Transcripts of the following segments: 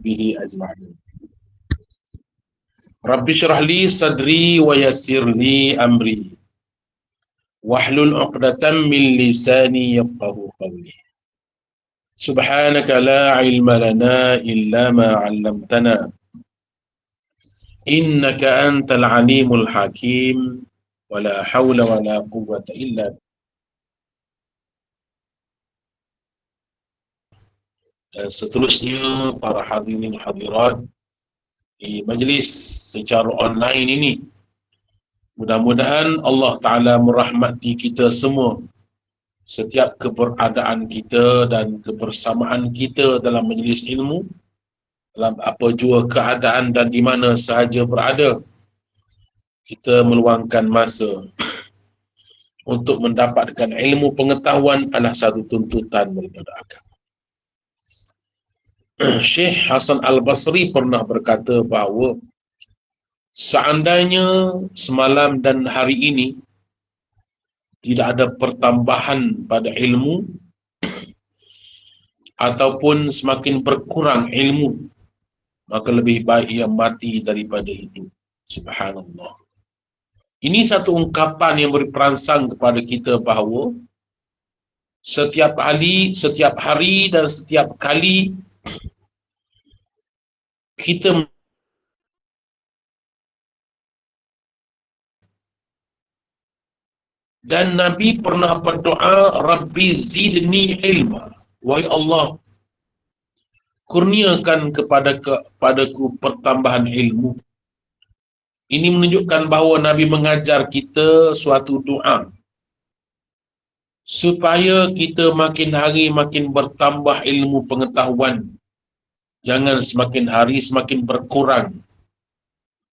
وصحبه أجمعين. رب اشرح لي صدري ويسر لي أمري واحلل عقدة من لساني يفقه قولي. سبحانك لا علم لنا إلا ما علمتنا إنك أنت العليم الحكيم ولا حول ولا قوة إلا بالله. Seterusnya para hadirin hadirat di majlis secara online ini, mudah-mudahan Allah Ta'ala merahmati kita semua. Setiap keberadaan kita dan kebersamaan kita dalam majlis ilmu, dalam apa jua keadaan dan di mana sahaja berada, kita meluangkan masa untuk mendapatkan ilmu pengetahuan adalah satu tuntutan daripada agama. Syekh Hasan Al-Basri pernah berkata bahawa seandainya semalam dan hari ini tidak ada pertambahan pada ilmu ataupun semakin berkurang ilmu, maka lebih baik ia mati daripada hidup. Subhanallah. Ini satu ungkapan yang beri perangsang kepada kita bahawa setiap hari dan setiap kali kita dan Nabi pernah berdoa, Rabbi zidni ilma. Wahai Allah, kurniakan kepadaku pertambahan ilmu. Ini menunjukkan bahawa Nabi mengajar kita suatu doa supaya kita makin hari makin bertambah ilmu pengetahuan. Jangan semakin hari semakin berkurang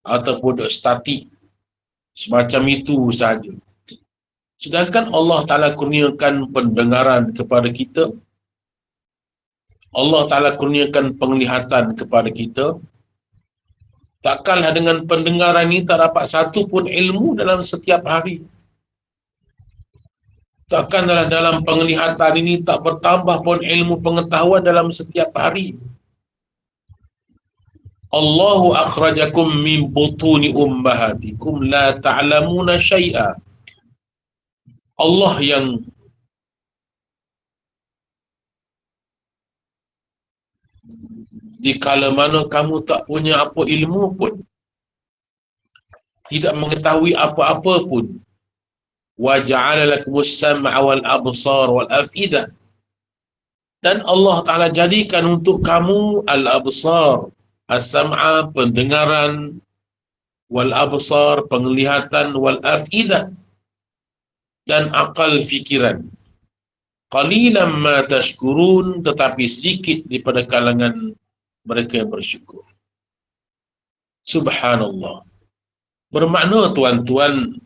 ataupun statik. Semacam itu sahaja. Sedangkan Allah Ta'ala kurniakan pendengaran kepada kita, Allah Ta'ala kurniakan penglihatan kepada kita. Takkanlah dengan pendengaran ini tak dapat satu pun ilmu dalam setiap hari. Takkanlah dalam penglihatan ini tak bertambah pun ilmu pengetahuan dalam setiap hari. Allahu akhrajakum min butuni ummahatikum la ta'lamuna syai'a. Allah yang di kala mana kamu tak punya apa ilmu pun, tidak mengetahui apa-apa pun, wa ja'ala lakumus sam'a wal absar wal afidah, dan Allah Ta'ala jadikan untuk kamu al-absar, as-sam'a pendengaran, wal absar penglihatan, wal afidah dan akal fikiran. Qalilan ma tashkurun, tetapi sedikit daripada kalangan mereka yang bersyukur. Subhanallah. Bermakna tuan-tuan,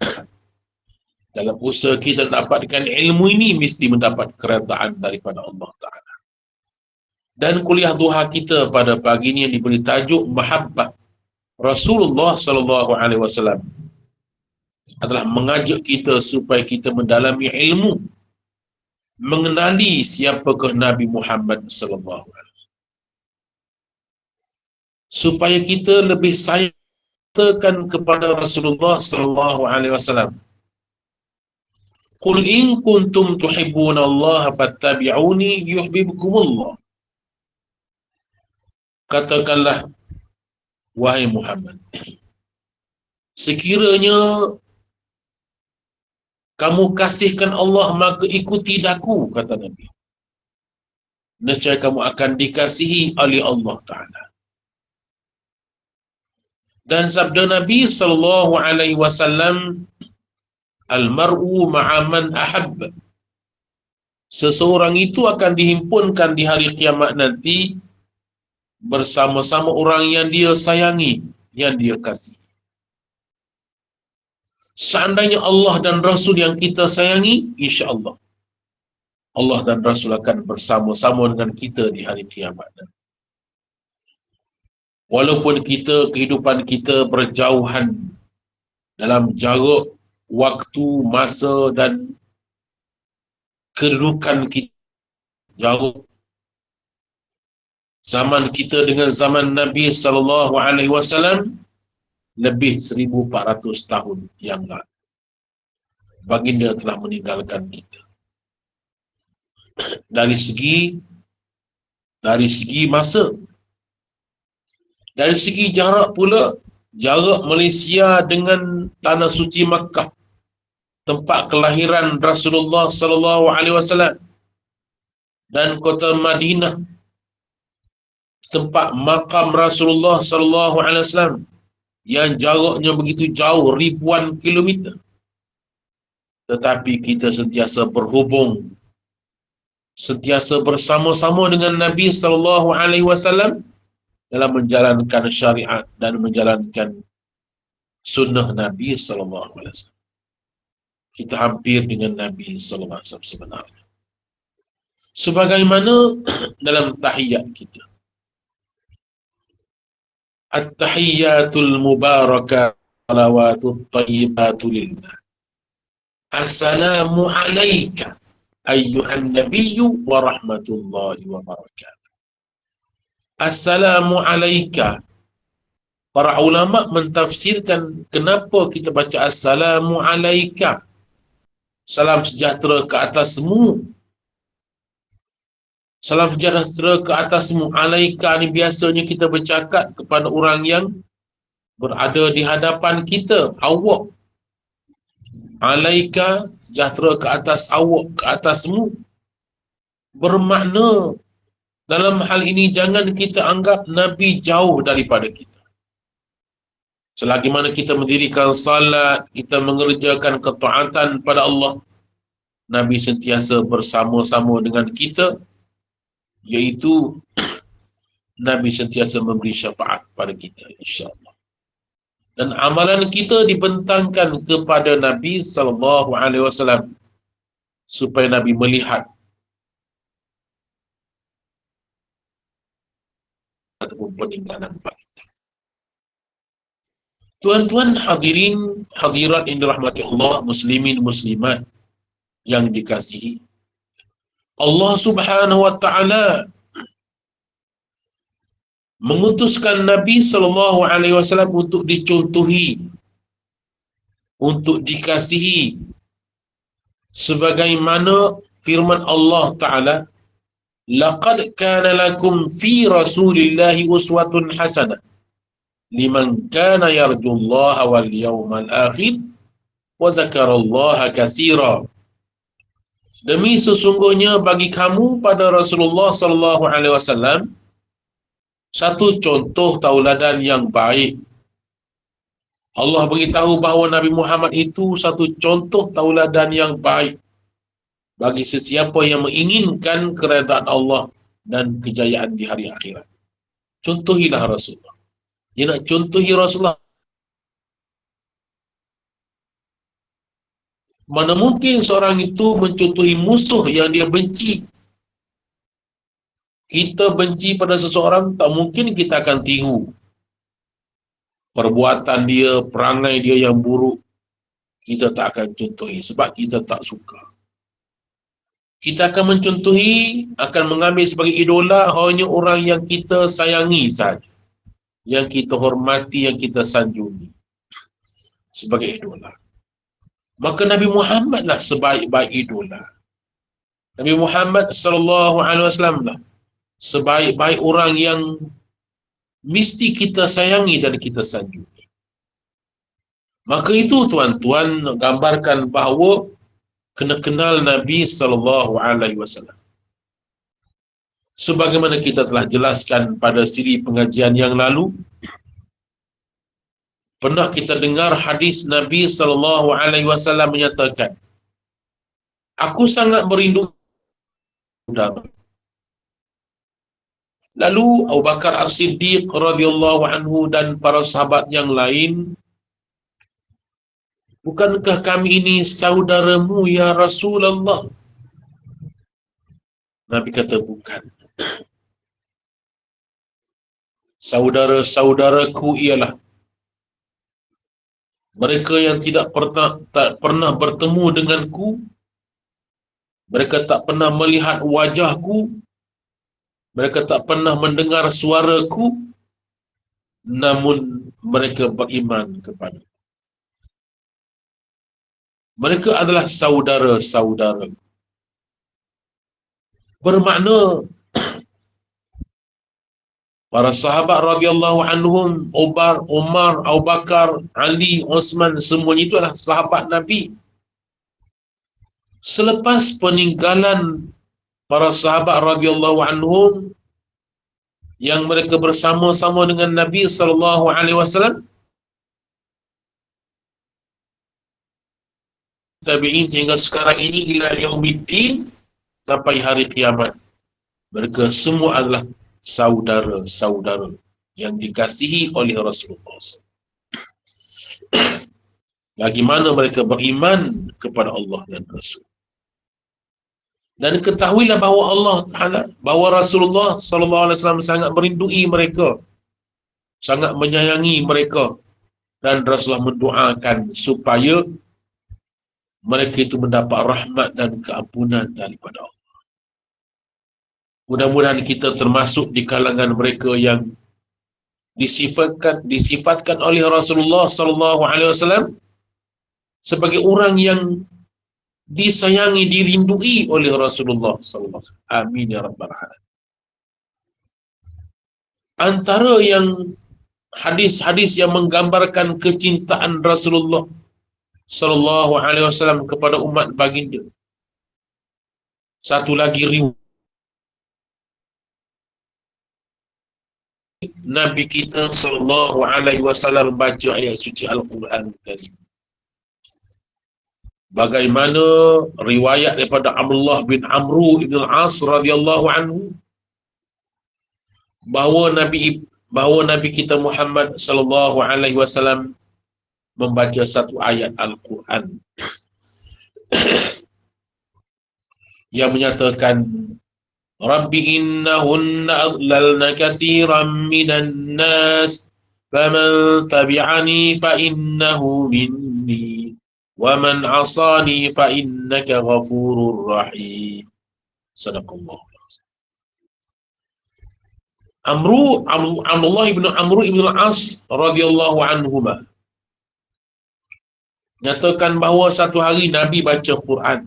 dalam usaha kita mendapatkan ilmu ini mesti mendapat keredaan daripada Allah Ta'ala. Dan kuliah duha kita pada pagi ini yang diberi tajuk Mahabbah Rasulullah Sallallahu Alaihi Wasallam adalah mengajak kita supaya kita mendalami ilmu, mengenali siapakah Nabi Muhammad Sallallahu Alaihi Wasallam, supaya kita lebih sayangkan kepada Rasulullah Sallallahu Alaihi Wasallam. Qul in kuntum tuhibbuna Allah fattabi'uni yuhibbukumullah. Katakanlah, wahai Muhammad, sekiranya kamu kasihkan Allah, maka ikuti daku, kata Nabi. Nescaya kamu akan dikasihi oleh Allah Ta'ala. Dan sabda Nabi sallallahu alaihi wasallam, al-mar'u ma'aman ahab. Seseorang itu akan dihimpunkan di hari kiamat nanti bersama-sama orang yang dia sayangi, yang dia kasih. Seandainya Allah dan Rasul yang kita sayangi, insya-Allah Allah dan Rasul akan bersama-sama dengan kita di hari kiamat. Walaupun kehidupan kita berjauhan dalam jarak waktu, masa dan kedudukan kita jauh, Zaman kita dengan zaman Nabi SAW lebih 1400 tahun yang lalu. Baginda telah meninggalkan kita. Dari segi masa, dari segi jarak pula, jarak Malaysia dengan tanah suci Makkah, tempat kelahiran Rasulullah SAW, dan kota Madinah, tempat makam Rasulullah SAW, yang jaraknya begitu jauh, ribuan kilometer. Tetapi kita sentiasa berhubung, sentiasa bersama-sama dengan Nabi SAW dalam menjalankan syariat dan menjalankan sunnah Nabi SAW. Kita hampir dengan Nabi SAW sebenarnya. Sebagaimana dalam tahiyat kita. At-tahiyyatul mubarakah salawatut tayyibatu lillah. Assalamu alayka ayyuhan nabiyyu wa rahmatullahi wa barakatuh. Assalamu alayka. Para ulama mentafsirkan kenapa kita baca assalamu alayka. Salam sejahtera ke atasmu. Salam sejahtera ke atasmu. Alaika ni biasanya kita bercakap kepada orang yang berada di hadapan kita, awak. Alaika, sejahtera ke atas awak, ke atasmu. Bermakna dalam hal ini jangan kita anggap Nabi jauh daripada kita. Selagi mana kita mendirikan salat, kita mengerjakan ketaatan pada Allah, Nabi sentiasa bersama-sama dengan kita, iaitu Nabi sentiasa memberi syafaat pada kita, insya-Allah. Dan amalan kita dibentangkan kepada Nabi SAW supaya Nabi melihat ataupun peninggalan kita. Tuan-tuan hadirin, hadirat yang dirahmati Allah, muslimin, muslimat yang dikasihi, Allah Subhanahu wa taala mengutuskan Nabi SAW untuk dicontohi, untuk dikasihi, sebagaimana firman Allah Taala, laqad kana lakum fi rasulillahi uswatun hasanah liman kana yarjullaha wal yawmal akhir wa zakarallaha katsira. Demi sesungguhnya bagi kamu pada Rasulullah SAW satu contoh tauladan yang baik. Allah beritahu bahawa Nabi Muhammad itu satu contoh tauladan yang baik bagi sesiapa yang menginginkan keredaan Allah dan kejayaan di hari akhirat. Contohilah Rasulullah. Dia nak contohi Rasulullah. Mana mungkin seorang itu mencontohi musuh yang dia benci. Kita benci pada seseorang, tak mungkin kita akan tiru perbuatan dia, perangai dia yang buruk. Kita tak akan contohi sebab kita tak suka. Kita akan mencontohi, akan mengambil sebagai idola hanya orang yang kita sayangi saja, yang kita hormati, yang kita sanjungi sebagai idola. Maka Nabi Muhammad lah sebaik-baik idola. Nabi Muhammad SAW lah sebaik-baik orang yang mesti kita sayangi dan kita sanjungi. Maka itu tuan-tuan gambarkan bahawa kena kenal Nabi SAW. Sebagaimana kita telah jelaskan pada siri pengajian yang lalu, pernah kita dengar hadis Nabi SAW menyatakan, aku sangat merindu damai. Lalu Abu Bakar As-Siddiq radhiyallahu anhu dan para sahabat yang lain, bukankah kami ini saudaramu ya Rasulullah? Nabi kata bukan. Saudara-saudaraku ialah mereka yang tak pernah bertemu denganku, mereka tak pernah melihat wajahku, Mereka tak pernah mendengar suaraku, namun mereka beriman kepada. Mereka adalah saudara-saudara. Bermakna para sahabat radhiyallahu anhum, Umar, Abu Bakar, Ali, Osman, semuanya itu adalah sahabat Nabi. Selepas peninggalan para sahabat radhiyallahu anhum yang mereka bersama-sama dengan Nabi sallallahu alaihi wasallam, tabi'in sehingga sekarang ini ila yaumiddin, sampai hari kiamat, mereka semua adalah saudara-saudara yang dikasihi oleh Rasulullah. Bagaimana mereka beriman kepada Allah dan Rasul. Dan ketahuilah bahawa Allah Ta'ala, bahawa Rasulullah sallallahu alaihi wasallam sangat merindui mereka, sangat menyayangi mereka, dan Rasulullah mendoakan supaya mereka itu mendapat rahmat dan keampunan daripada Allah. Mudah-mudahan kita termasuk di kalangan mereka yang disifatkan oleh Rasulullah sallallahu alaihi wasallam sebagai orang yang disayangi, dirindui oleh Rasulullah sallallahu alaihi wasallam. Amin ya rabbal alamin. Antara yang hadis-hadis yang menggambarkan kecintaan Rasulullah sallallahu alaihi wasallam kepada umat baginda, satu lagi riwayat Nabi kita sallallahu alaihi wasallam baca ayat suci Al-Quran Karim. Bagaimana riwayat daripada Abdullah bin Amru ibn al-As radhiyallahu anhu bahawa Nabi kita Muhammad sallallahu alaihi wasallam membaca satu ayat Al-Quran yang menyatakan, Rabbi innahunna adlalna katsiran minan nas faman tabi'ani fa innahu minni wa man 'asani fa innaka ghafurur rahim. Sadaqallahu. Abdullah ibn Amru ibn al-As radhiyallahu anhuma nyatakan bahawa satu hari Nabi baca Quran.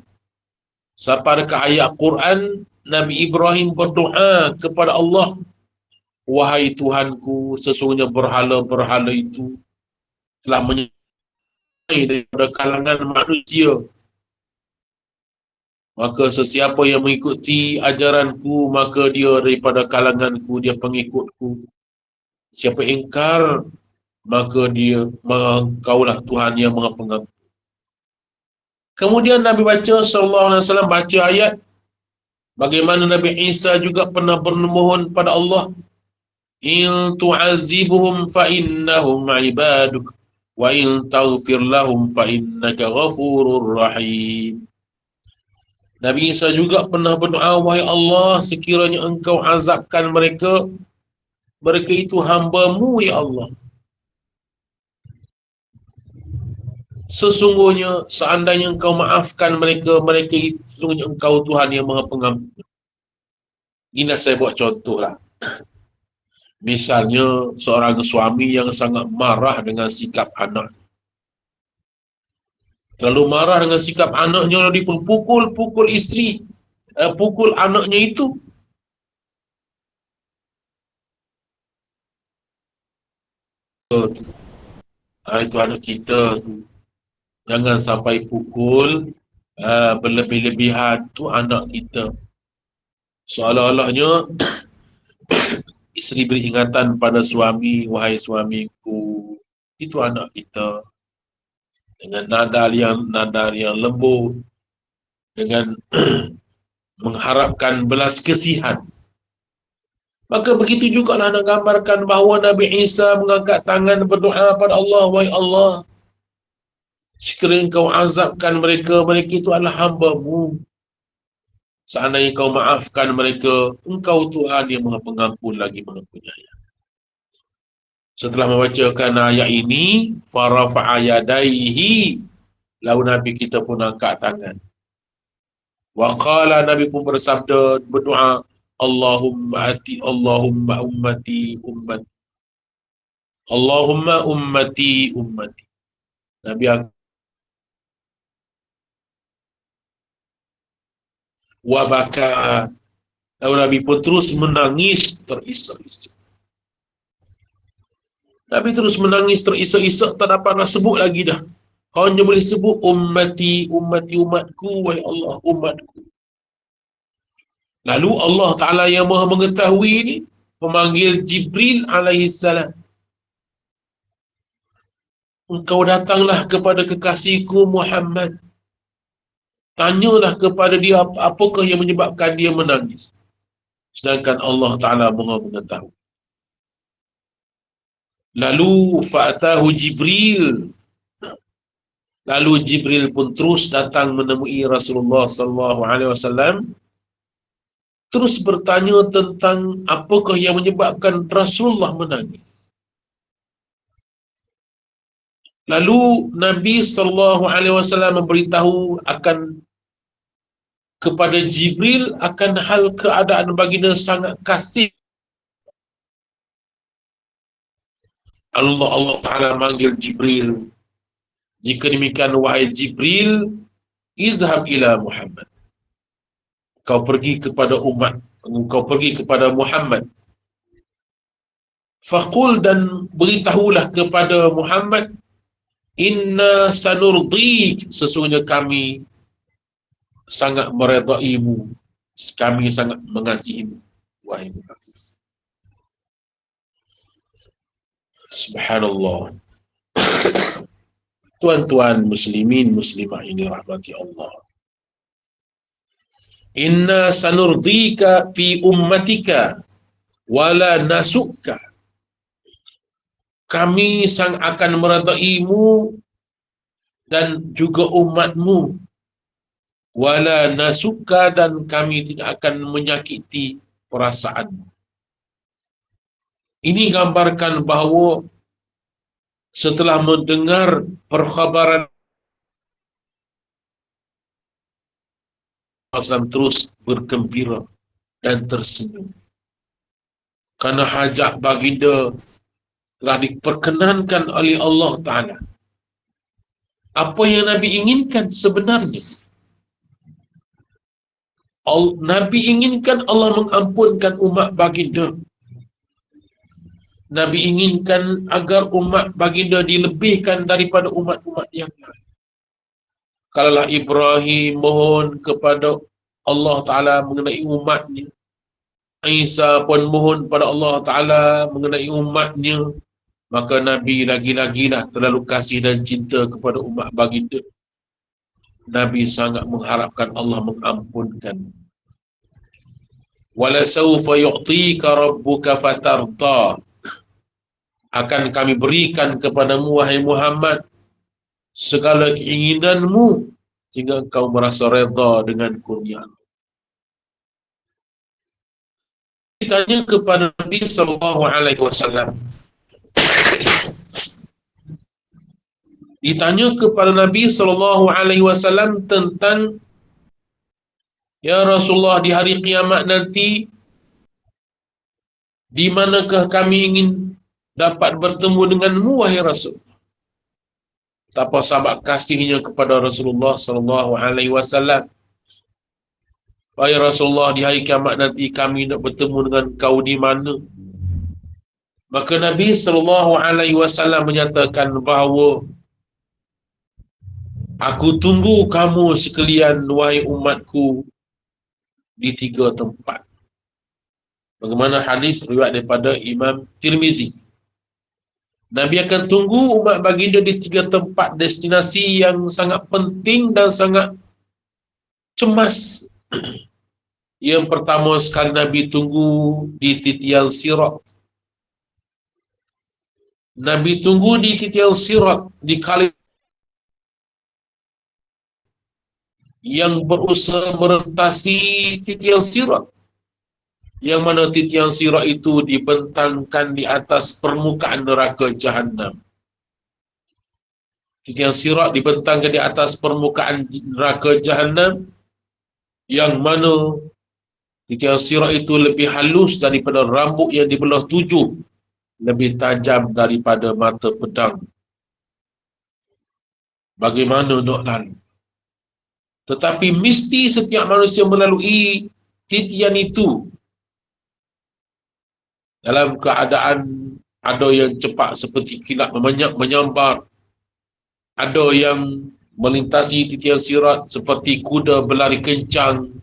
Sampai dekat ayat Quran, Nabi Ibrahim berdoa kepada Allah, wahai Tuhanku, sesungguhnya berhala-berhala itu telah menyesatkan daripada kalangan manusia. Maka sesiapa yang mengikuti ajaranku, maka dia daripada kalanganku, dia pengikutku. Siapa ingkar, maka engkaulah Tuhan yang Maha Pengampun. Kemudian Nabi baca sallallahu alaihi wasallam baca ayat bagaimana Nabi Isa juga pernah bermohon pada Allah, in tu'azibuhum fa innahum 'ibaduk wa in taghfir lahum fa innaka ghafurur rahim. Nabi Isa juga pernah berdoa, wahai Allah, sekiranya engkau azabkan mereka, mereka itu hamba-Mu ya Allah. Sesungguhnya seandainya engkau maafkan mereka, mereka itu sesungguhnya engkau Tuhan yang Maha Pengampun. Ini saya buat contoh lah. Misalnya seorang suami yang sangat marah dengan sikap anak. Terlalu marah dengan sikap anaknya, lalu pukul isteri, pukul anaknya itu. Itu anak kita tu. Jangan sampai pukul berlebih-lebihan tu anak kita. Seolah-olahnya isteri beri ingatan pada suami, wahai suamiku, itu anak kita. Dengan nada yang lembut, dengan mengharapkan belas kasihan. Maka begitu juga lah nak gambarkan bahawa Nabi Isa mengangkat tangan berdoa pada Allah, wahai Allah, sekiranya engkau azabkan mereka, mereka itu adalah hamba-Mu. Seandainya kau maafkan mereka, engkau Tuhan yang Maha Pengampun lagi Maha Penyayang. Setelah membacakan ayat ini, farafa'a yadaihi, lalu Nabi kita pun angkat tangan. Wa qala, Nabi pun bersabda, berdoa, Allahumma ati, Allahumma ummati, ummati. Allahumma ummati, ummati. Nabi wa baka. Lalu Nabi pun terus menangis terisak-isak. Nabi terus menangis terisak-isak, tak dapat nak sebut lagi dah. Hanya boleh sebut ummati, ummati, umatku, wahai Allah, umatku. Lalu Allah Ta'ala yang maha mengetahui ni memanggil Jibril alaihi salam. Engkau datanglah kepada kekasihku Muhammad. Tanyalah kepada dia apakah yang menyebabkan dia menangis. Sedangkan Allah Ta'ala maha mengetahui. Lalu fa'atahu Jibril. Lalu Jibril pun terus datang menemui Rasulullah sallallahu alaihi wasallam, terus bertanya tentang apakah yang menyebabkan Rasulullah menangis. Lalu Nabi sallallahu alaihi wasallam memberitahu akan kepada Jibril akan hal keadaan baginda sangat kasih. Allah Ta'ala manggil Jibril. Jika demikian, wahai Jibril, izhab ila Muhammad. Kau pergi kepada umat, kau pergi kepada Muhammad. Faqul, dan beritahulah kepada Muhammad, inna sanurdik, sesungguhnya kami sangat meredaimu, kami sangat mengasihimu, wahai Muhammad. Subhanallah. Tuan-tuan muslimin muslimah ini rahmati Allah. Inna sanurdika fi ummatika wala nasukka. Kami sang akan meredaimu dan juga umatmu. Wala nasukka, dan kami tidak akan menyakiti perasaanmu. Ini gambarkan bahawa setelah mendengar perkhabaran, Rasulullah terus bergembira dan tersenyum. Karena hajat baginda telah diperkenankan oleh Allah Ta'ala. Apa yang Nabi inginkan sebenarnya? Nabi inginkan Allah mengampunkan umat baginda. Nabi inginkan agar umat baginda dilebihkan daripada umat-umat yang lain. Kalaulah Ibrahim mohon kepada Allah Ta'ala mengenai umatnya, Isa pun mohon pada Allah Ta'ala mengenai umatnya, maka Nabi lagi-lagilah terlalu kasih dan cinta kepada umat baginda. Nabi sangat mengharapkan Allah mengampunkan. Wala sawfa yu'tika rabbuka fatarda. Akan kami berikan kepadamu, wahai Muhammad, segala keinginanmu sehingga engkau merasa redha dengan kurnia. Ditanya kepada Nabi sallallahu alaihi wasallam. Ditanya kepada Nabi sallallahu alaihi wasallam tentang, ya Rasulullah, di hari kiamat nanti di manakah kami ingin dapat bertemu denganmu, wahai Rasul? Betapa sahabat kasihnya kepada Rasulullah sallallahu alaihi wasallam. Wahai Rasulullah, di hari kiamat nanti kami nak bertemu dengan kau di mana? Maka Nabi sallallahu alaihi wasallam menyatakan bahawa aku tunggu kamu sekalian, wahai umatku, di 3 tempat. Bagaimana hadis riwayat daripada Imam Tirmizi. Nabi akan tunggu umat baginda di 3 tempat destinasi yang sangat penting dan sangat cemas. Yang pertama sekali, Nabi tunggu di titian Sirat. Nabi tunggu di titian Sirat, di kali yang berusaha merentasi titian Sirat, yang mana titian Sirat itu dibentangkan di atas permukaan neraka Jahannam. Titian Sirat dibentangkan di atas permukaan neraka Jahannam, yang mana Titian sirat itu lebih halus daripada rambut yang dibelah 7, lebih tajam daripada mata pedang. Bagaimana nak lalu? Tetapi mesti setiap manusia melalui titian itu dalam keadaan ada yang cepat seperti kilat menyambar, ada yang melintasi titian sirat seperti kuda berlari kencang,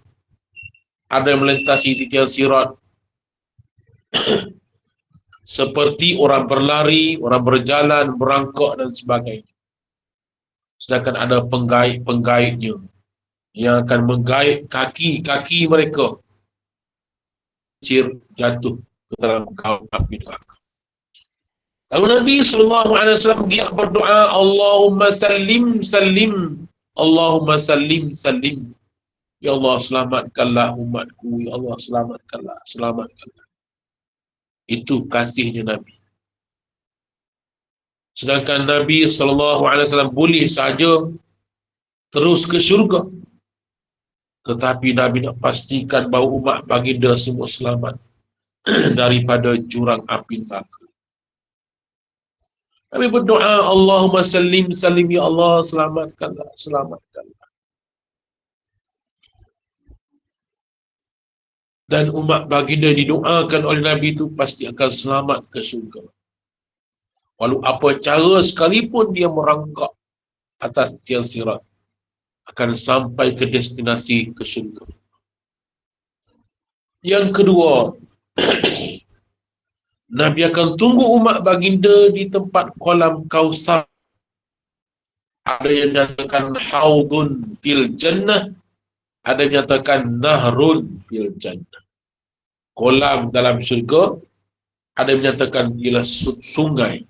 ada yang melintasi titian sirat seperti orang berlari, orang berjalan, merangkak dan sebagainya. Sedangkan ada penggait-penggaitnya yang akan menggait kaki-kaki mereka jatuh ke dalam kaum api neraka. Lalu Nabi SAW dia berdoa, Allahumma sallim sallim, Allahumma sallim sallim. Ya Allah, selamatkanlah umatku. Ya Allah, selamatkanlah. Itu kasihnya Nabi. Sedangkan Nabi SAW boleh saja terus ke syurga. Tetapi Nabi nak pastikan bahawa umat baginda semua selamat daripada jurang api neraka. Nabi berdoa, Allahumma sallim sallim, ya Allah, selamatkanlah, selamatkanlah. Dan umat baginda didoakan oleh Nabi itu pasti akan selamat ke syurga. Walau apa cara sekalipun dia merangkak atas tiang sirat, akan sampai ke destinasi ke syurga. Yang kedua, Nabi akan tunggu umat baginda di tempat kolam Kausar. Ada yang menyatakan haudun fil jannah, ada yang menyatakan nahrun fil jannah. Kolam dalam syurga, ada yang menyatakan ialah sungai.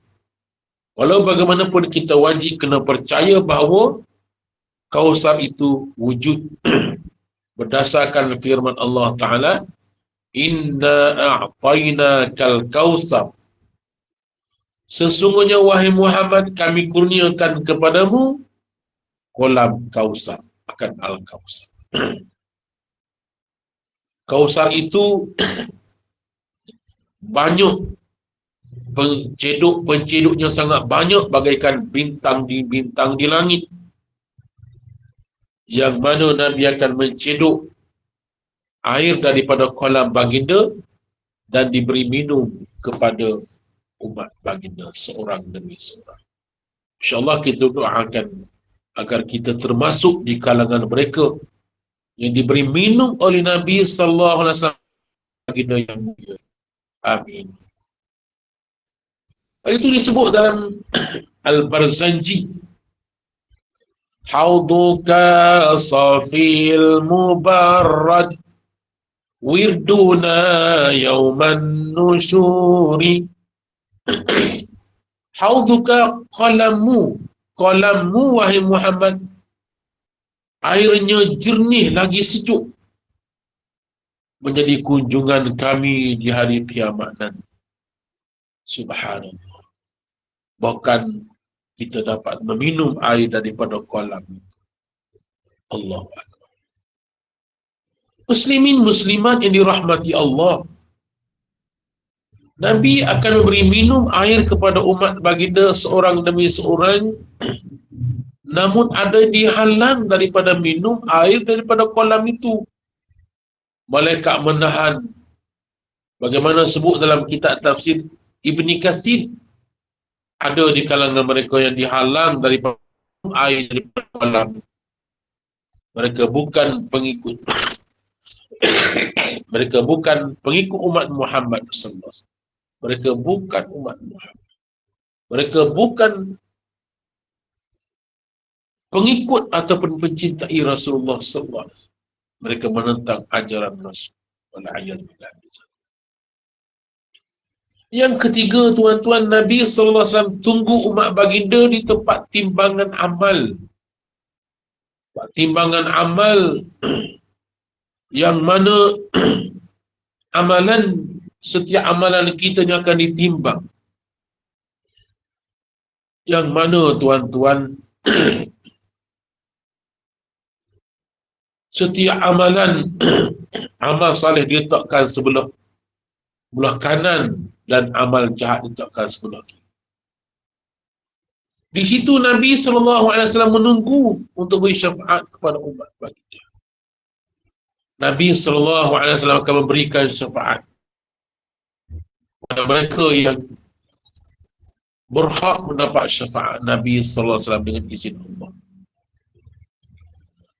Walau bagaimanapun kita wajib kena percaya bahawa Kausar itu wujud berdasarkan firman Allah Ta'ala, Inna a'tainakal kausar. Sesungguhnya wahai Muhammad, kami kurniakan kepadamu kolam Kausar, akan Al-Kausar. Kausar itu banyak, penceduknya sangat banyak bagaikan bintang di langit, yang mana Nabi akan menceduk air daripada kolam baginda dan diberi minum kepada umat baginda seorang demi seorang. InsyaAllah kita doakan agar kita termasuk di kalangan mereka yang diberi minum oleh Nabi SAW baginda yang mulia. Amin. Itu disebut dalam Al-Barzanji, Hauduka safil mubarrad wirduna yawman nusyuri. Hauduka qalammu wahai Muhammad, airnya jernih lagi sejuk, menjadi kunjungan kami di hari kiamat nanti. Subhanallah. Bahkan kita dapat meminum air daripada kolam itu. Allahu Akbar. Muslimin muslimat yang dirahmati Allah, Nabi akan memberi minum air kepada umat baginda seorang demi seorang, namun ada dihalang daripada minum air daripada kolam itu. Malaikat menahan. Bagaimana sebut dalam kitab tafsir Ibni Katsir, ada di kalangan mereka yang dihalang daripada air daripada kolam. Mereka bukan pengikut mereka bukan pengikut umat Muhammad sallallahu alaihi wasallam. Mereka bukan umat Muhammad. Mereka bukan pengikut ataupun pencintai Rasulullah sallallahu alaihi wasallam. Mereka menentang ajaran Rasul. Yang ketiga, tuan-tuan, Nabi sallallahu alaihi wasallam tunggu umat baginda di tempat timbangan amal. Timbangan amal yang mana amalan, setiap amalan kita yang akan ditimbang. Yang mana, tuan-tuan, Setiap amalan amal saleh diletakkan sebelah kanan dan amal jahat diletakkan sebelah kiri. Di situ Nabi SAW menunggu untuk beri syafaat kepada umat baginda. Nabi SAW akan memberikan syafaat kepada mereka yang berhak mendapat syafaat Nabi SAW dengan izin Allah.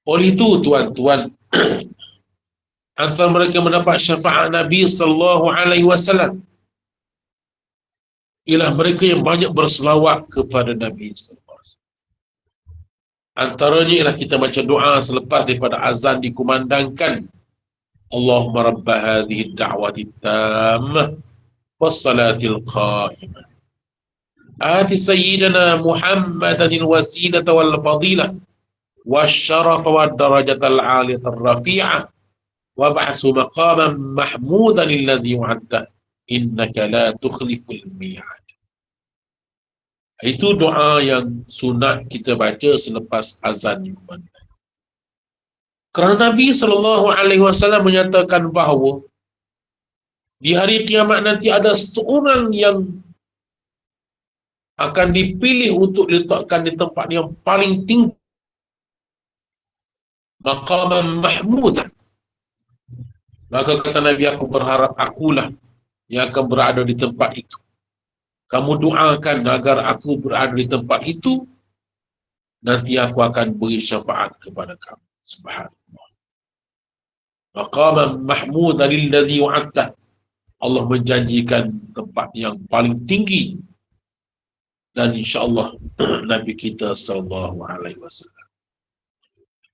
Oleh itu, tuan-tuan, antara mereka mendapat syafaat Nabi SAW ialah mereka yang banyak berselawat kepada Nabi SAW. Antaranya ialah kita baca doa selepas daripada azan dikumandangkan. Allahumma rabba hadhihi ad-da'wati tammah was-salatil qa'imah. Ati sayyidina Muhammadan al-wasilata wal-fadilah wasyarafa wad-darajatal 'aliyatar rafi'ah wa ba'su maqaman mahmudan alladhi wa'adta innaka la tukhliful mi'ad. Itu doa yang sunat kita baca selepas azan dikumandangkan. Kerana Nabi SAW menyatakan bahawa di hari kiamat nanti ada seorang yang akan dipilih untuk diletakkan di tempat yang paling tinggi, maqaman mahmudan. Maka kata Nabi, aku berharap akulah yang akan berada di tempat itu. Kamu doakan agar aku berada di tempat itu, nanti aku akan beri syafaat kepada kamu. Subhanallah. Maqaman mahmudan alladhi wa'adta. Allah menjanjikan tempat yang paling tinggi, dan insya-Allah Nabi kita SAW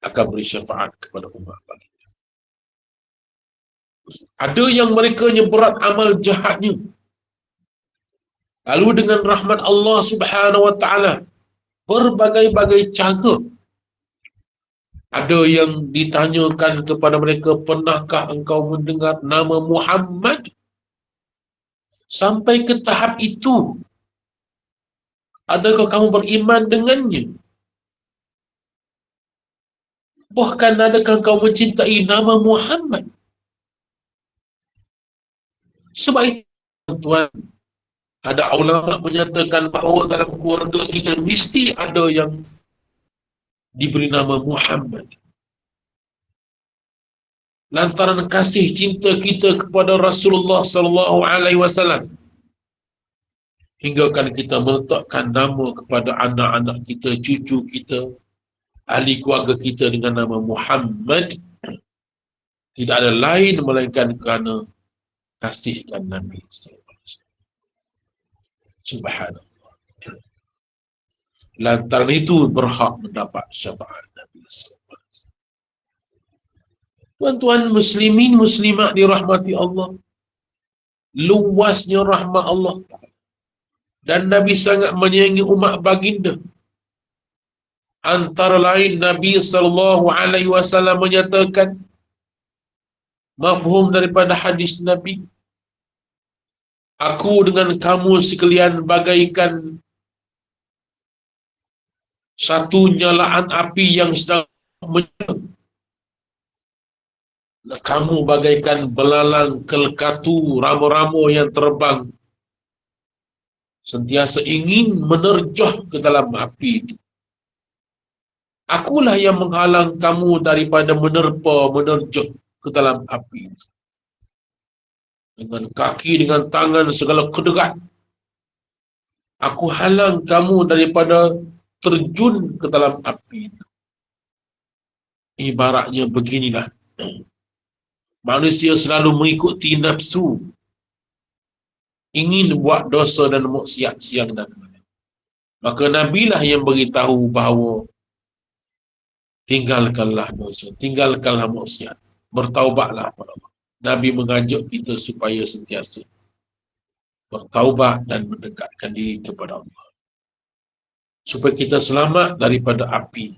akan beri syafaat kepada umat baginda. Ada yang mereka berat amal jahatnya, lalu dengan rahmat Allah Subhanahu wa taala berbagai-bagai cara. Ada yang ditanyakan kepada mereka, pernahkah engkau mendengar nama Muhammad? Sampai ke tahap itu, adakah kamu beriman dengannya? Bahkan adakah kau mencintai nama Muhammad? Sebab itu, tuan, ada ulama menyatakan bahawa dalam keluarga kita mesti ada yang diberi nama Muhammad. Lantaran kasih cinta kita kepada Rasulullah SAW, hinggakan kita meletakkan nama kepada anak-anak kita, cucu kita, ahli keluarga kita dengan nama Muhammad. Tidak ada lain melainkan kerana kasihkan Nabi SAW. Subhanallah. Lantaran itu berhak mendapat syafaat Nabi SAW. Tuan-tuan muslimin muslimat dirahmati Allah, luasnya rahmat Allah, dan Nabi sangat menyayangi umat baginda. Antara lain Nabi SAW menyatakan, mafhum daripada hadis Nabi, aku dengan kamu sekalian bagaikan satu nyalaan api yang sedang menyala. Kamu bagaikan belalang kelkatu rama-rama yang terbang, sentiasa ingin menerjah ke dalam api itu. Akulah yang menghalang kamu daripada menerjah ke dalam api itu. Dengan kaki, dengan tangan, segala kedekat, aku halang kamu daripada terjun ke dalam api itu. Ibaratnya beginilah, manusia selalu mengikuti nafsu, ingin buat dosa dan maksiat siang dan malam. Maka Nabi lah yang beritahu bahawa tinggalkanlah dosa, tinggalkanlah maksiat, bertaubatlah kepada Allah. Nabi mengajak kita supaya sentiasa bertaubat dan mendekatkan diri kepada Allah, supaya kita selamat daripada api,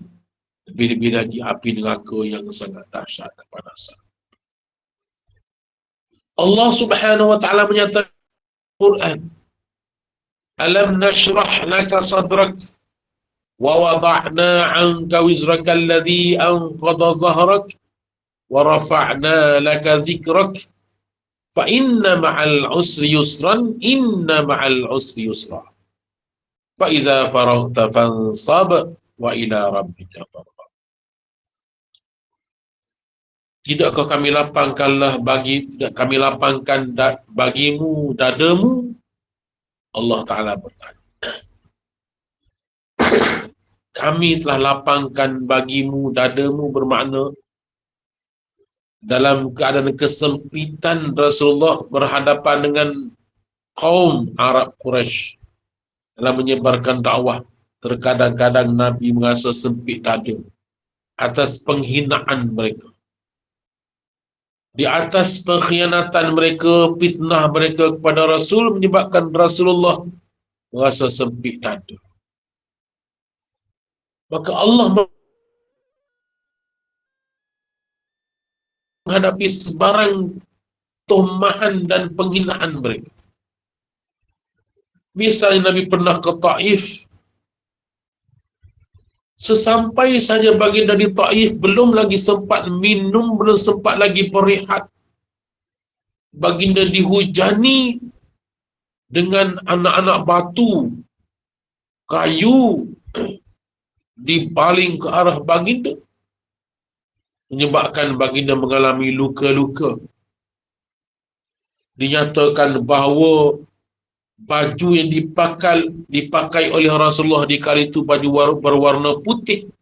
lebih-lebih lagi api neraka yang sangat dahsyat kepanasan. Allah Subhanahu wa taala menyatakan dalam Quran, alam nashrah laka sadrak wa wada'na 'anka wizraka alladhi anqadha zahrak wa rafa'na laka zikrak fa inna ma'al usri yusran inna ma'al usri yusra fa idza faraghta fansab wa ila rabbika farghab. Tidakkah kami lapangkanlah tidak kami lapangkan bagimu dadamu? Allah Ta'ala bertanya. Kami telah lapangkan bagimu dadamu, bermakna dalam keadaan kesempitan Rasulullah berhadapan dengan kaum Arab Quraisy dalam menyebarkan dakwah. Terkadang-kadang Nabi merasa sempit dada atas penghinaan mereka. Di atas pengkhianatan mereka, fitnah mereka kepada Rasul menyebabkan Rasulullah merasa sempit dada. Maka Allah menghadapi sebarang tomahan dan penghinaan mereka. Misalnya Nabi pernah ke Taif. Sesampai saja baginda di Taif, belum lagi sempat minum, belum sempat lagi berehat, baginda dihujani dengan anak-anak batu, kayu, dibaling ke arah baginda, menyebabkan baginda mengalami luka-luka. Dinyatakan bahawa baju yang dipakai oleh Rasulullah di kali itu, baju berwarna putih,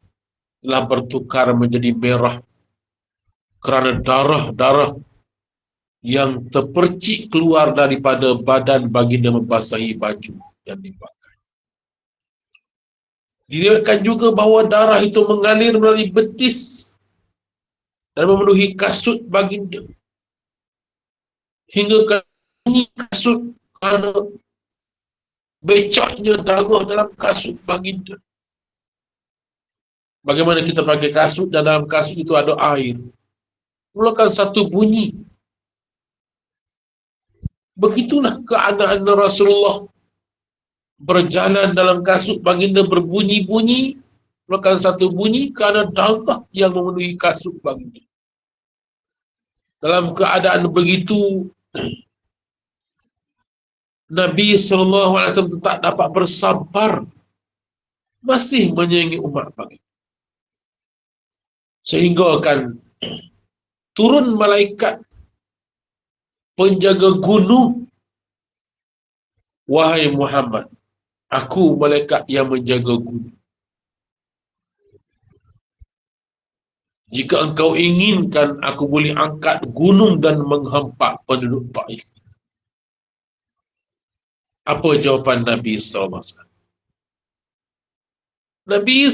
telah bertukar menjadi merah kerana darah-darah yang terpercik keluar daripada badan baginda membasahi baju yang dipakai. Diriwayatkan juga bahawa darah itu mengalir melalui betis dan memenuhi kasut baginda, hingga bunyi kasut kerana becaknya darah dalam kasut baginda. Bagaimana kita pakai kasut dan dalam kasut itu ada air, mengeluarkan satu bunyi. Begitulah keadaan Rasulullah berjalan dalam kasut baginda, berbunyi-bunyi, mengeluarkan satu bunyi kerana darah yang memenuhi kasut baginda. Dalam keadaan begitu, Nabi SAW tak dapat bersabar, masih menyayangi umat baginda. Sehingga kan turun malaikat penjaga gunung, wahai Muhammad, aku malaikat yang menjaga gunung. Jika engkau inginkan, aku boleh angkat gunung dan menghempak penduduk Taif. Apa jawapan Nabi SAW? Nabi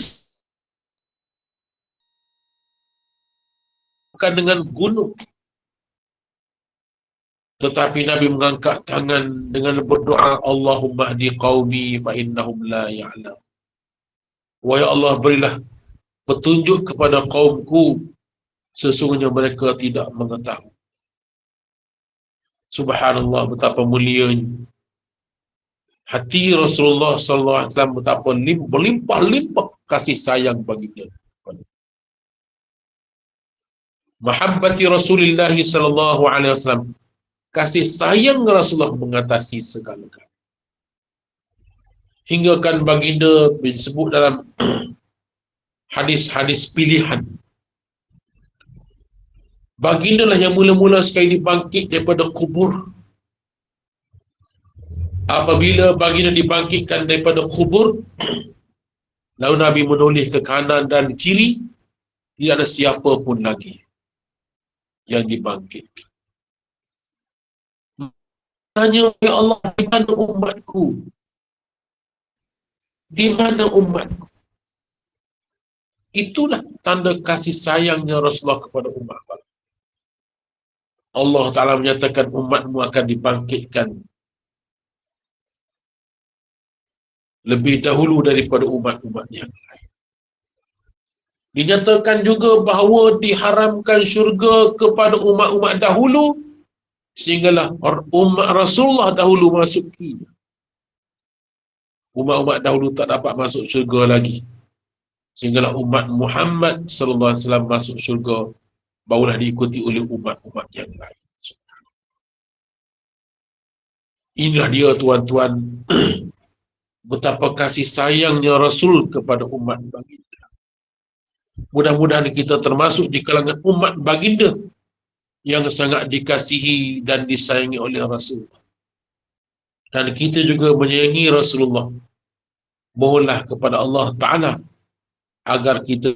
bukan dengan gunung, tetapi Nabi mengangkat tangan dengan berdoa, Allahumma hdi qaumi fa innahum la ya'lam. Wahai Allah, berilah petunjuk kepada kaumku, sesungguhnya mereka tidak mengetahui. Subhanallah, betapa mulianya hati Rasulullah SAW, betapa berlimpah-limpah kasih sayang baginda. Mahabbati Rasulullah SAW, kasih sayang Rasulullah mengatasi segala-galanya. Hingga kan baginda disebut dalam hadis-hadis pilihan, baginda lah yang mula-mula sekali dibangkit daripada kubur. Apabila baginda dibangkitkan daripada kubur, lalu Nabi menoleh ke kanan dan kiri, tidak ada siapa pun lagi yang dibangkitkan. Tanya, ya Allah, di mana umatku? Di mana umatku? Itulah tanda kasih sayangnya Rasulullah kepada umat. Allah Ta'ala menyatakan umatmu akan dibangkitkan lebih dahulu daripada umat-umat yang lain. Dinyatakan juga bahawa diharamkan syurga kepada umat-umat dahulu, sehinggalah umat Rasulullah dahulu masukinya. Umat-umat dahulu tak dapat masuk syurga lagi, sehinggalah umat Muhammad sallallahu alaihi wasallam masuk syurga barulah diikuti oleh umat-umat yang lain. Inilah dia tuan-tuan betapa kasih sayangnya Rasul kepada umat baginda. Mudah-mudahan kita termasuk di kalangan umat baginda yang sangat dikasihi dan disayangi oleh Rasul. Dan kita juga menyayangi Rasulullah. Mohonlah kepada Allah Ta'ala agar kita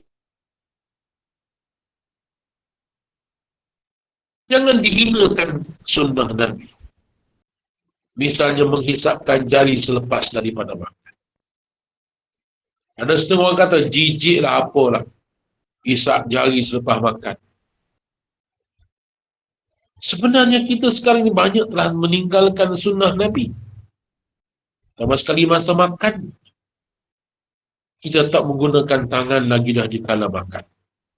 jangan dihinakan sunnah Nabi. Misalnya menghisapkan jari selepas daripada makan. Ada setengah orang kata, jijik lah apalah, hisap jari selepas makan. Sebenarnya kita sekarang ini banyak telah meninggalkan sunnah Nabi. Sama sekali masa makan, kita tak menggunakan tangan lagi dah di kala makan.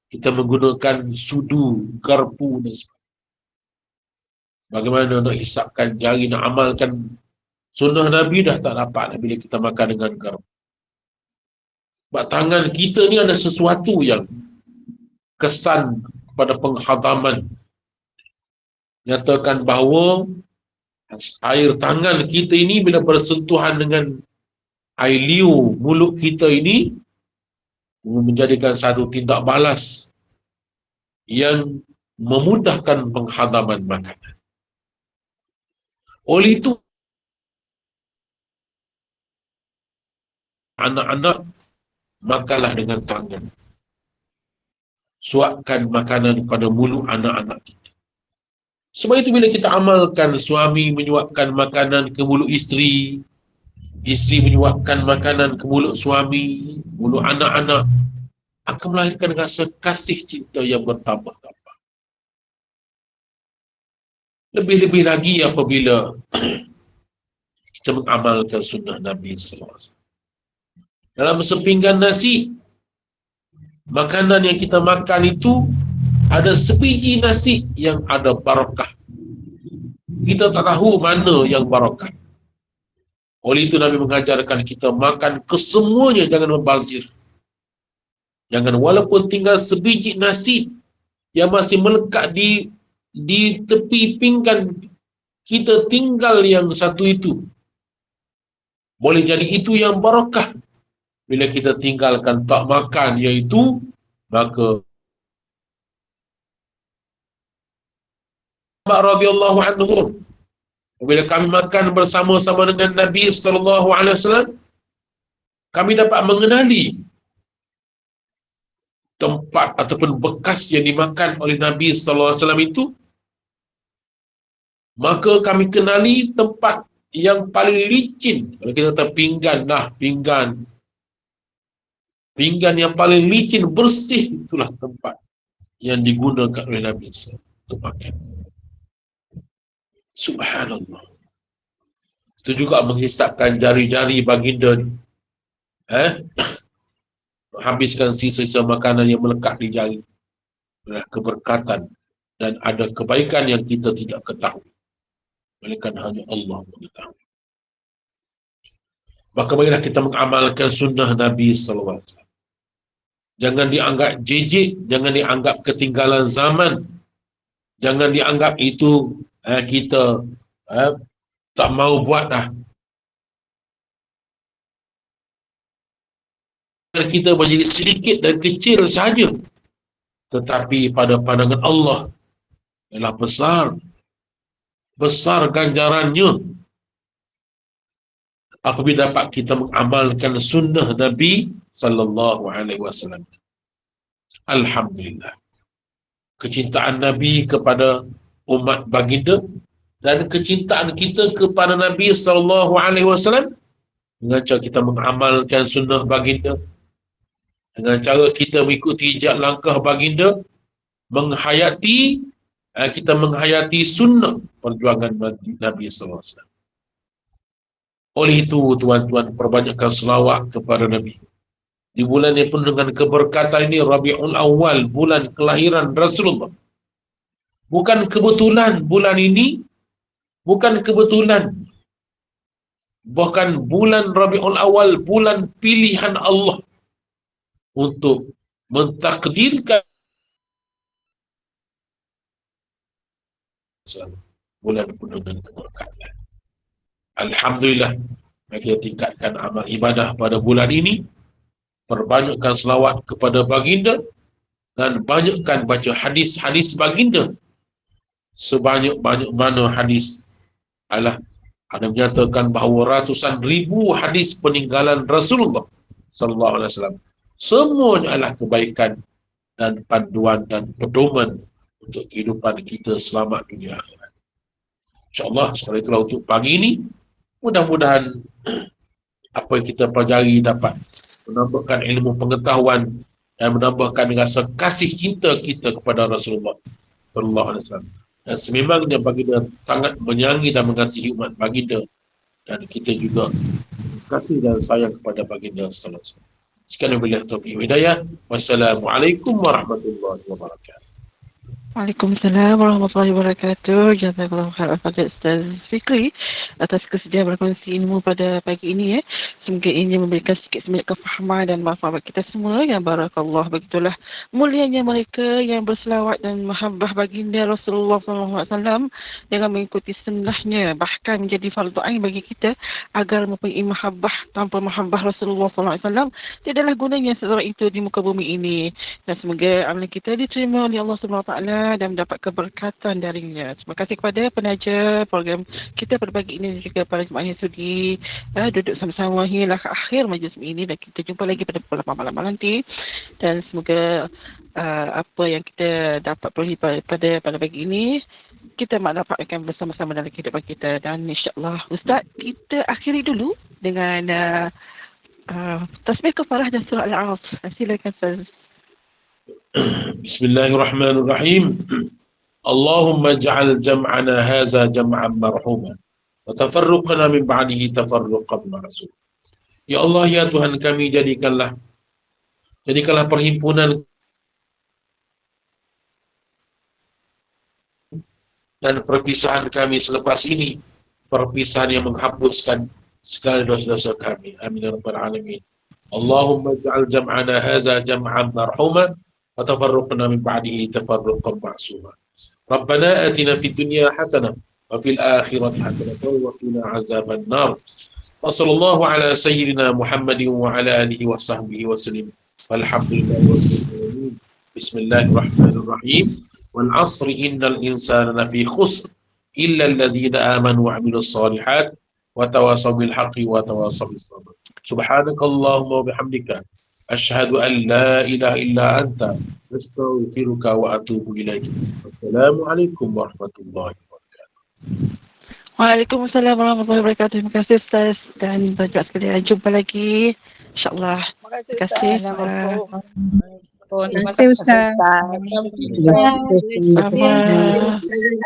Kita menggunakan sudu, garpu dan sebagainya. Bagaimana nak hisapkan jari, nak amalkan sunnah Nabi dah tak dapat bila kita makan dengan garpu. Sebab tangan kita ni ada sesuatu yang kesan kepada penghadaman. Nyatakan bahawa air tangan kita ini bila bersentuhan dengan air liu mulut kita ini menjadikan satu tindak balas yang memudahkan penghadaman makanan. Oleh itu, anak-anak makanlah dengan tangan. Suapkan makanan pada mulut anak-anak kita. Sebab itu bila kita amalkan suami menyuapkan makanan ke mulut isteri, isteri menyuapkan makanan ke mulut suami, mulut anak-anak, akan melahirkan rasa kasih cinta yang bertambah-tambah. Lebih-lebih lagi apabila kita mengamalkan sunnah Nabi SAW. Dalam sepinggan nasi, makanan yang kita makan itu ada sebiji nasi yang ada barakah. Kita tak tahu mana yang barakah. Oleh itu Nabi mengajarkan kita makan kesemuanya, jangan membazir. Jangan walaupun tinggal sebiji nasi yang masih melekat di tepi pinggan, kita tinggal yang satu itu. Boleh jadi itu yang barakah. Bila kita tinggalkan tak makan iaitu, maka radhiyallahu anhu, bila kami makan bersama-sama dengan Nabi sallallahu alaihi wasallam, kami dapat mengenali tempat ataupun bekas yang dimakan oleh Nabi sallallahu alaihi wasallam itu. Maka kami kenali tempat yang paling licin. Kalau kita kata pinggan lah, pinggan yang paling licin, bersih, itulah tempat yang digunakan oleh Nabi sallallahu alaihi wasallam untuk makan. Subhanallah. Itu juga menghisapkan jari-jari baginda ni. Habiskan sisa-sisa makanan yang melekat di jari. Adalah keberkatan dan ada kebaikan yang kita tidak ketahui. Melainkan hanya Allah mengetahui. Maka marilah kita mengamalkan sunnah Nabi sallallahu alaihi wasallam. Jangan dianggap jejik, jangan dianggap ketinggalan zaman. Jangan dianggap itu kita tak mau buat dah. Kita menjadi sedikit dan kecil saja, tetapi pada pandangan Allah adalah besar ganjarannya apabila dapat kita mengamalkan sunnah Nabi sallallahu alaihi wasallam. Alhamdulillah. Kecintaan Nabi kepada umat baginda dan kecintaan kita kepada Nabi sallallahu alaihi wasallam dengan cara kita mengamalkan sunnah baginda, dengan cara kita mengikuti jejak langkah baginda, kita menghayati sunnah perjuangan Nabi sallallahu alaihi wasallam. Oleh itu tuan-tuan, perbanyakkan selawat kepada Nabi. Di bulan ini pun dengan keberkatan ini, Rabiul Awal, bulan kelahiran Rasulullah. Bukan kebetulan bulan ini, bukan kebetulan. Bahkan bulan Rabiul Awal, bulan pilihan Allah untuk mentakdirkan bulan penuh dengan keberkatan. Alhamdulillah, kita tingkatkan amal ibadah pada bulan ini, perbanyakkan selawat kepada baginda, dan banyakkan baca hadis-hadis baginda. Sebanyak-banyak mana hadis adalah ada menyatakan bahawa ratusan ribu hadis peninggalan Rasulullah sallallahu alaihi wasallam semuanya adalah kebaikan dan panduan dan pedoman untuk kehidupan kita selamat dunia akhirat. InsyaAllah sekali itulah untuk pagi ini. Mudah-mudahan apa yang kita pelajari dapat menambahkan ilmu pengetahuan dan menambahkan rasa kasih cinta kita kepada Rasulullah sallallahu alaihi wasallam. Dan sememangnya baginda sangat menyayangi dan mengasihi umat baginda, dan kita juga kasih dan sayang kepada baginda sallallahu alaihi wasallam. Sekian wabillahi taufiq wal hidayah. Wassalamualaikum warahmatullahi wabarakatuh. Waalaikumsalam warahmatullahi wabarakatuh. Jazakallahu khairan kepada Ustaz Fikri atas kesediaan berkongsi ilmu pada pagi ini. Semoga ini memberikan sedikit sebanyak kefahaman dan manfaat kita semua. Yang barakallah, begitulah mulianya mereka yang berselawat dan mahabbah baginda Rasulullah SAW dengan mengikuti sunnahnya, bahkan menjadi fardu ain bagi kita agar mempunyai mahabbah. Tanpa mahabbah Rasulullah SAW tidaklah gunanya seseorang itu di muka bumi ini. Dan semoga amalan kita diterima oleh Allah SWT dan mendapat keberkatan darinya. Terima kasih kepada penaja program kita pada pagi ini dan juga para jemaah yang sudi duduk sama-sama hingga ke akhir majlis ini, dan kita jumpa lagi pada pukul 8 malam nanti. Dan semoga apa yang kita dapat peroleh pada pagi ini kita manfaatkan bersama-sama dalam kehidupan kita. Dan insya-Allah Ustaz, kita akhiri dulu dengan tasbih kafarah dan surah Al-Asr. Silakan Ustaz. Bismillahirrahmanirrahim. Allahumma ja'al jam'ana haza jam'an marhuma wa tafarruqana min ba'dihi tafarruqan ma'sum. Ya Allah, ya Tuhan kami, jadikanlah perhimpunan dan perpisahan kami selepas ini perpisahan yang menghapuskan segala dosa-dosa kami. Amin ya rabbal alamin. Allahumma ja'al jam'ana haza jam'an marhuma wa tafarruqna min ba'dihi tafarruqan ma'suma. Rabbana atina fid dunya hasanah wa fil akhirati hasanah wa qina azaban nar. Wa sallallahu ala sayyidina Muhammadin wa ala alihi wa sahbihi wa sallim. Walhamdulillahi rabbil alamin. Bismillahirrahmanirrahim. Wal 'asri innal insana lafi khusr illa alladhina amanu wa 'amilus shalihat wa tawasaw bil haqqi wa tawasaw bis sabr. Subhanakallahumma wa bihamdika asyhadu an la ilaha illa anta astaghfiruka wa atubu ilaik. Wassalamualaikum warahmatullahi wabarakatuh. Waalaikumsalam warahmatullahi wabarakatuh. Terima kasih Ustaz dan tuan-tuan sekalian. Jumpa lagi insya-Allah. Terima kasih. Terima kasih Ustaz.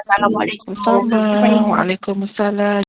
Assalamualaikum. Waalaikumsalam.